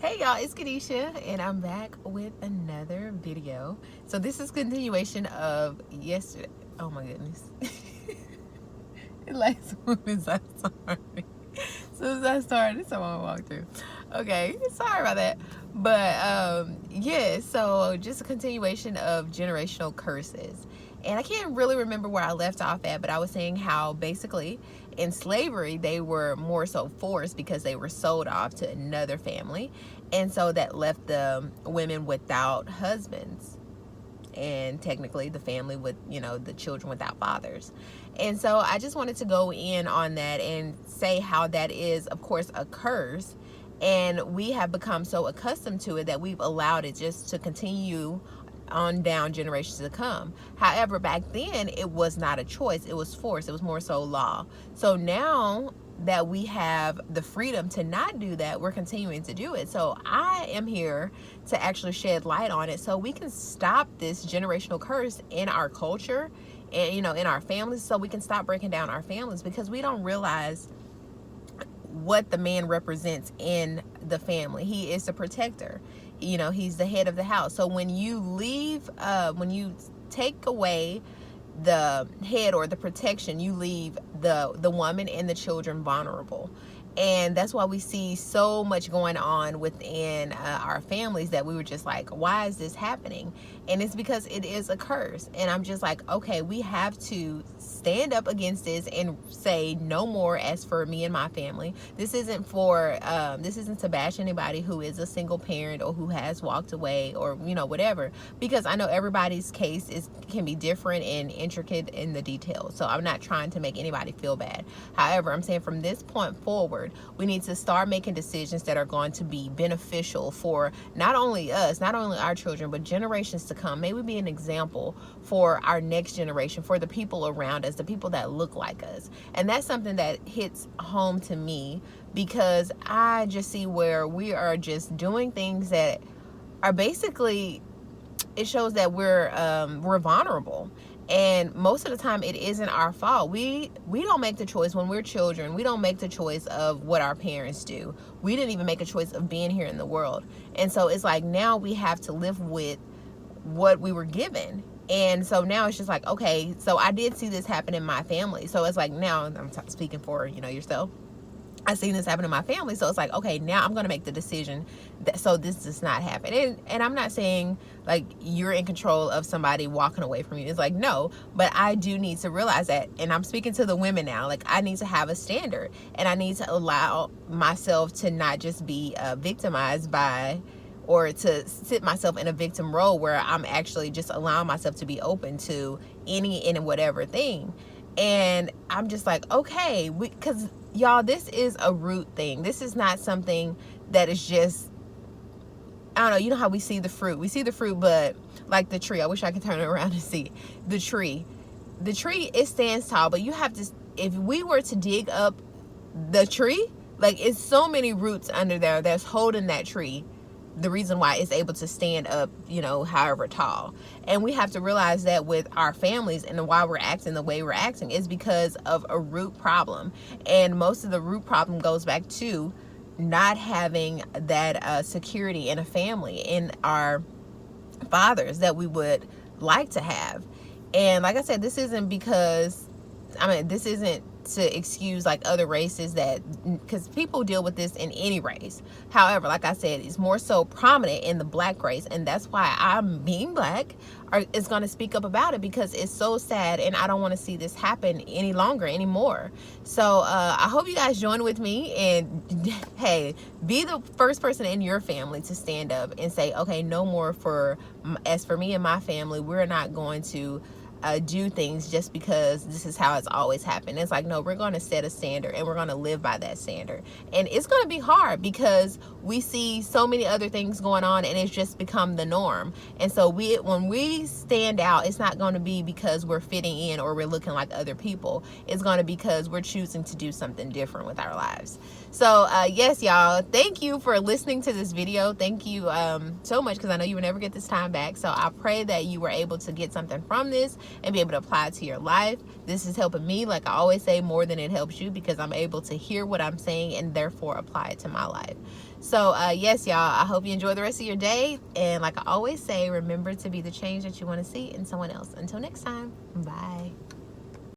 Hey y'all, it's Kadisha and I'm back with another video. So this is continuation of yesterday. Oh my goodness. Like soon as I started. Someone walked through. Okay, sorry about that. But yeah, so just a continuation of generational curses. And I can't really remember where I left off at, but I was saying how basically in slavery they were more so forced because they were sold off to another family. And so that left the women without husbands, and technically the family with, the children without fathers. And so I just wanted to go in on that and say how that is, of course, a curse. And we have become so accustomed to it that we've allowed it just to continue on down generations to come. However, back then it was not a choice, it was forced, it was more so law. So now that we have the freedom to not do that, we're continuing to do it. So I am here to actually shed light on it so we can stop this generational curse in our culture and in our families, so we can stop breaking down our families, because we don't realize what the man represents in the family. He is the protector. He's the head of the house. So when you leave, when you take away the head or the protection, you leave the woman and the children vulnerable. And that's why we see so much going on within our families, that we were just like, why is this happening? And it's because it is a curse. And I'm just like, okay, we have to stand up against this and say no more. As for me and my family, this isn't to bash anybody who is a single parent or who has walked away, or whatever, because I know everybody's case can be different and intricate in the details. So I'm not trying to make anybody feel bad. However, I'm saying from this point forward, we need to start making decisions that are going to be beneficial for not only us, not only our children, but generations to come. May we be an example for our next generation, for the people around us, the people that look like us. And that's something that hits home to me, because I just see where we are just doing things that are basically, it shows that we're vulnerable. And most of the time it isn't our fault. We don't make the choice when we're children. We don't make the choice of what our parents do. We didn't even make a choice of being here in the world. And so it's like, now we have to live with what we were given. And so now it's just like, okay, so I did see this happen in my family. So it's like, now I'm speaking for, yourself. I seen this happen in my family, so it's like, okay, now I'm gonna make the decision so this does not happen. And I'm not saying like you're in control of somebody walking away from you. It's like, no, but I do need to realize that, and I'm speaking to the women now. Like, I need to have a standard, and I need to allow myself to not just be victimized by, or to sit myself in a victim role where I'm actually just allowing myself to be open to any and whatever thing. And I'm just like, okay, because y'all, this is a root thing. This is not something that is just, I don't know, you know how we see the fruit. We see the fruit, but like the tree, I wish I could turn it around and see the tree. The tree, it stands tall, but you have to, if we were to dig up the tree, like, it's so many roots under there that's holding that tree, the reason why it's able to stand up, however tall. And we have to realize that with our families, and why we're acting the way we're acting is because of a root problem. And most of the root problem goes back to not having that security in a family, in our fathers that we would like to have. And like I said, this isn't because, this isn't to excuse like other races, that because people deal with this in any race. However, like I said, it's more so prominent in the black race, and that's why I'm, being black, is going to speak up about it, because it's so sad and I don't want to see this happen any longer anymore. So I hope you guys join with me, and hey, be the first person in your family to stand up and say, okay, no more. As for me and my family, we're not going to do things just because this is how it's always happened. It's like, no, we're going to set a standard, and we're going to live by that standard. And it's going to be hard, because we see so many other things going on, and it's just become the norm. And so when we stand out, it's not going to be because we're fitting in or we're looking like other people. It's going to be because we're choosing to do something different with our lives. So yes, y'all, thank you for listening to this video. Thank you so much, because I know you will never get this time back. So I pray that you were able to get something from this and be able to apply it to your life. This is helping me, like I always say, more than it helps you, because I'm able to hear what I'm saying and therefore apply it to my life. So yes, y'all, I hope you enjoy the rest of your day, and like I always say, remember to be the change that you want to see in someone else. Until next time, bye.